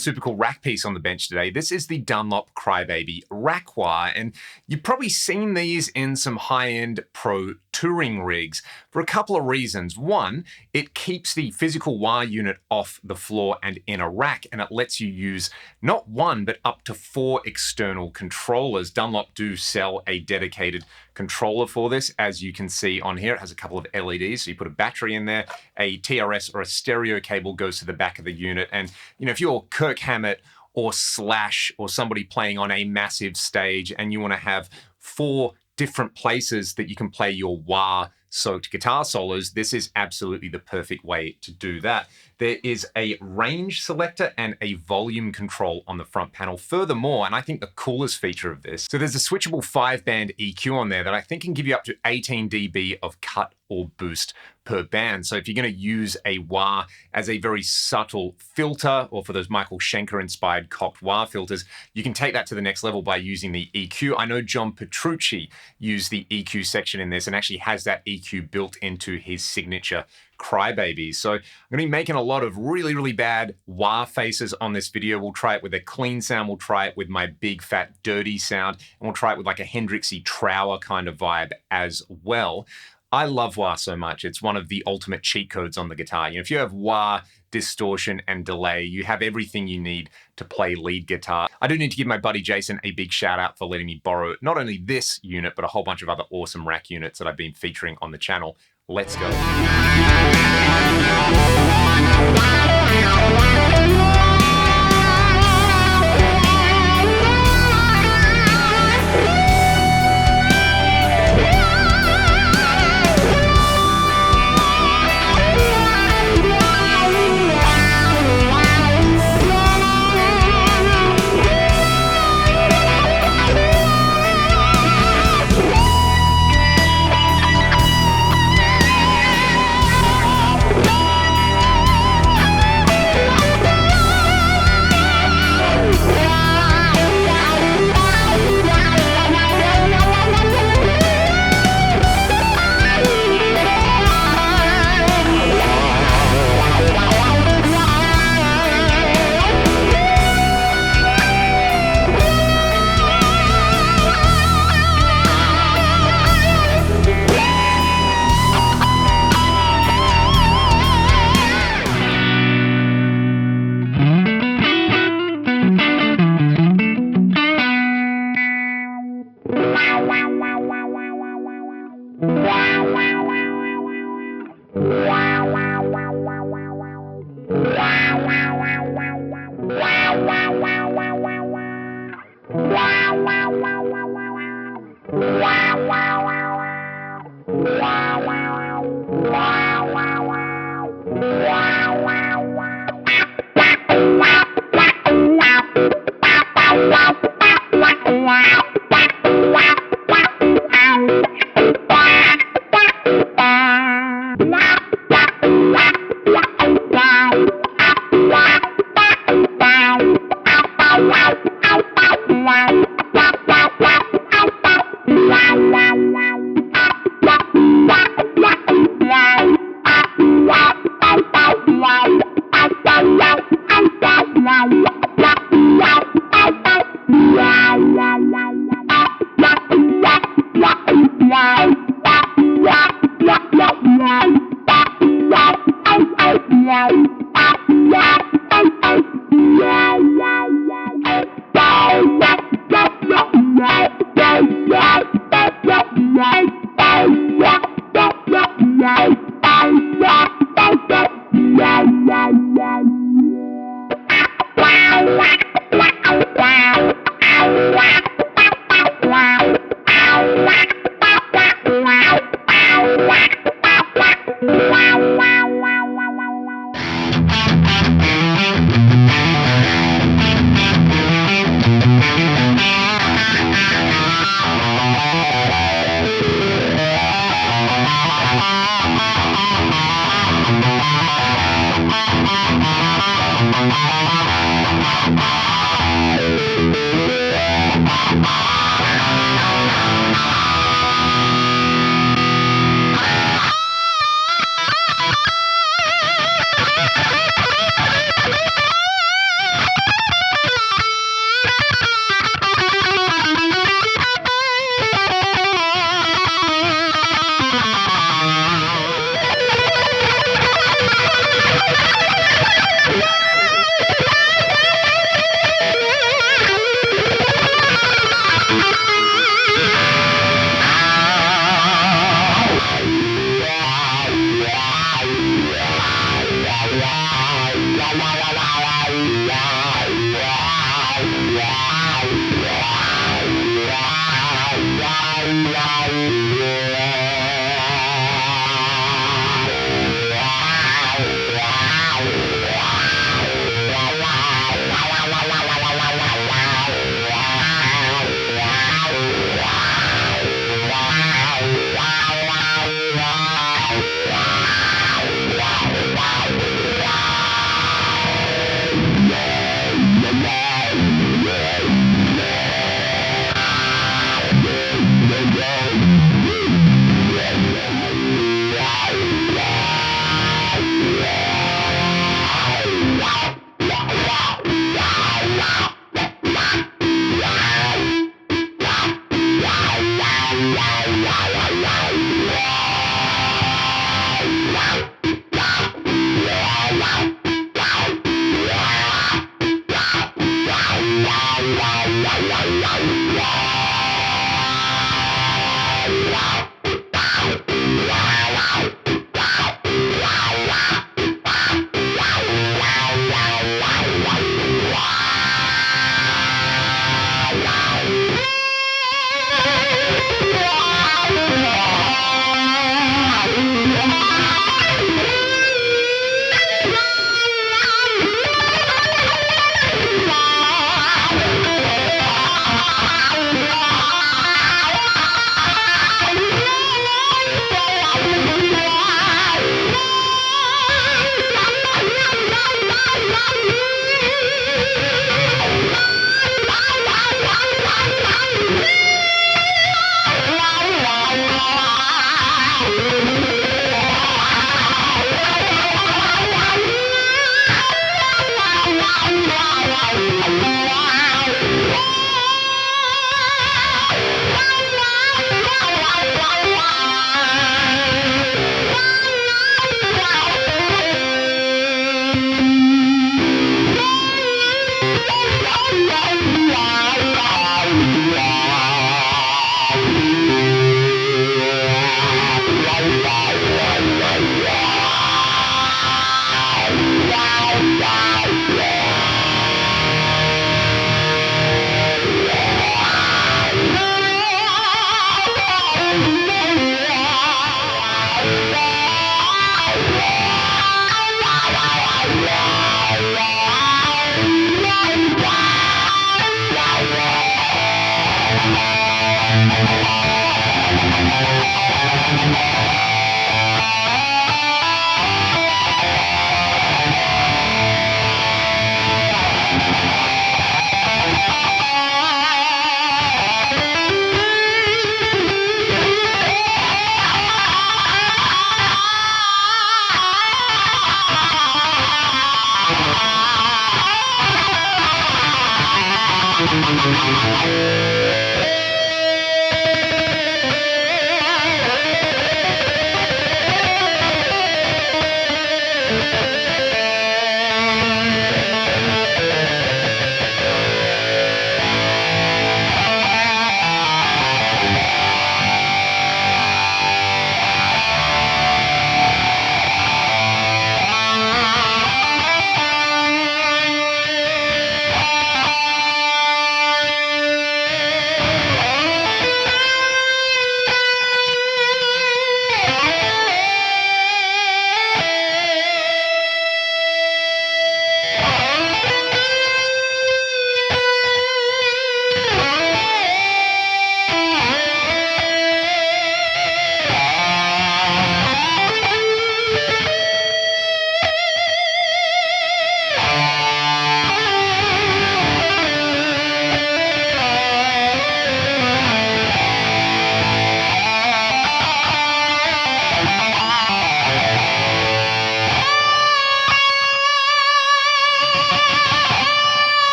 super cool rack piece on the bench today. This is the Dunlop Crybaby rack wire, and you've probably seen these in some high-end pro touring rigs for a couple of reasons. One, it keeps the physical wire unit off the floor and in a rack, and it lets you use not one, but up to 4 external controllers. Dunlop do sell a dedicated controller for this. As you can see on here, it has a couple of LEDs. So you put a battery in there, a TRS or a stereo cable goes to the back of the unit. And if you're Kirk Hammett or Slash or somebody playing on a massive stage and you want to have 4 different places that you can play your wah-soaked guitar solos, this is absolutely the perfect way to do that. There is a range selector and a volume control on the front panel. Furthermore, and I think the coolest feature of this, so there's a switchable 5-band EQ on there that I think can give you up to 18 dB of cut or boost per band. So if you're going to use a wah as a very subtle filter, or for those Michael Schenker-inspired cocked wah filters, you can take that to the next level by using the EQ. I know John Petrucci used the EQ section in this and actually has that EQ built into his signature Crybabies. So I'm going to be making a lot of really, really bad wah faces on this video. We'll try it with a clean sound. We'll try it with my big, fat, dirty sound. And we'll try it with like a Hendrixy Trower kind of vibe as well. I love wah so much. It's one of the ultimate cheat codes on the guitar. If you have wah, distortion, and delay, you have everything you need to play lead guitar. I do need to give my buddy Jason a big shout out for letting me borrow not only this unit, but a whole bunch of other awesome rack units that I've been featuring on the channel. Let's go.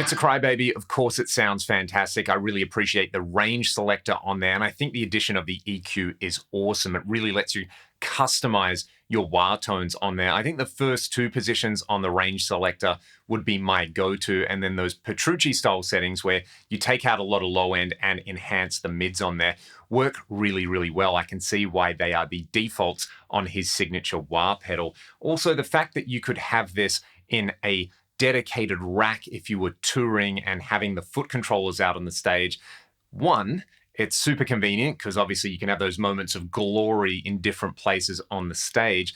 It's a crybaby. Of course, it sounds fantastic. I really appreciate the range selector on there. And I think the addition of the EQ is awesome. It really lets you customize your wah tones on there. I think the first two positions on the range selector would be my go-to. And then those Petrucci style settings where you take out a lot of low end and enhance the mids on there work really, really well. I can see why they are the defaults on his signature wah pedal. Also, the fact that you could have this in a dedicated rack if you were touring and having the foot controllers out on the stage. One, it's super convenient because obviously you can have those moments of glory in different places on the stage.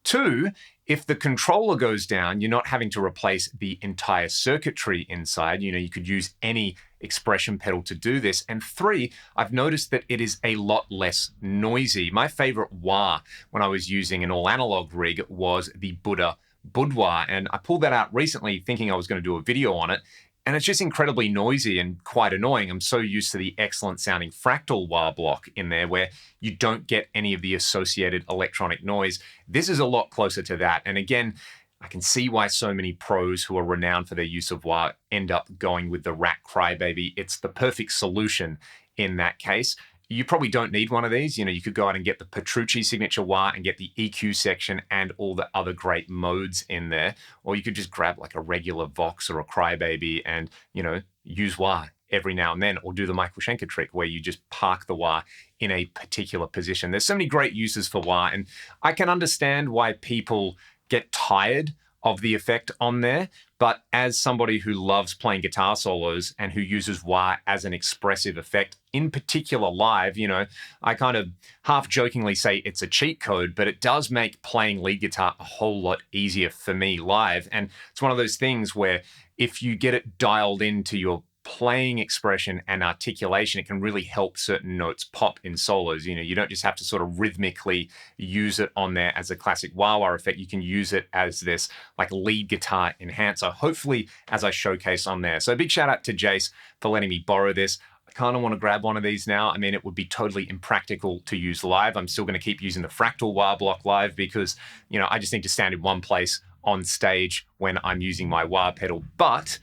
Two, if the controller goes down, you're not having to replace the entire circuitry inside. You know, you could use any expression pedal to do this. And three, I've noticed that it is a lot less noisy. My favorite wah when I was using an all analog rig was the Buddha Boudoir, and I pulled that out recently thinking I was going to do a video on it, and it's just incredibly noisy and quite annoying. I'm so used to the excellent sounding fractal wah block in there where you don't get any of the associated electronic noise. This is a lot closer to that, and again, I can see why so many pros who are renowned for their use of wah end up going with the Rack Crybaby. It's the perfect solution in that case. You probably don't need one of these. You know, you could go out and get the Petrucci signature wah and get the EQ section and all the other great modes in there. Or you could just grab like a regular Vox or a Crybaby and, you know, use wah every now and then, or do the Michael Schenker trick where you just park the wah in a particular position. There's so many great uses for wah, and I can understand why people get tired of the effect on there. But as somebody who loves playing guitar solos and who uses wah as an expressive effect, in particular live, you know, I kind of half jokingly say it's a cheat code, but it does make playing lead guitar a whole lot easier for me live. And it's one of those things where if you get it dialed into your playing expression and articulation, it can really help certain notes pop in solos. You know, you don't just have to sort of rhythmically use it on there as a classic wah-wah effect. You can use it as this like lead guitar enhancer, hopefully as I showcase on there. So a big shout out to Jace for letting me borrow this. I kind of want to grab one of these now. I mean, it would be totally impractical to use live. I'm still going to keep using the fractal wah block live because, you know, I just need to stand in one place on stage when I'm using my wah pedal. But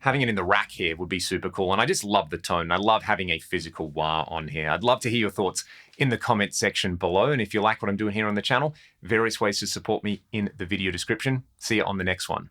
having it in the rack here would be super cool. And I just love the tone. I love having a physical wah on here. I'd love to hear your thoughts in the comment section below. And if you like what I'm doing here on the channel, various ways to support me in the video description. See you on the next one.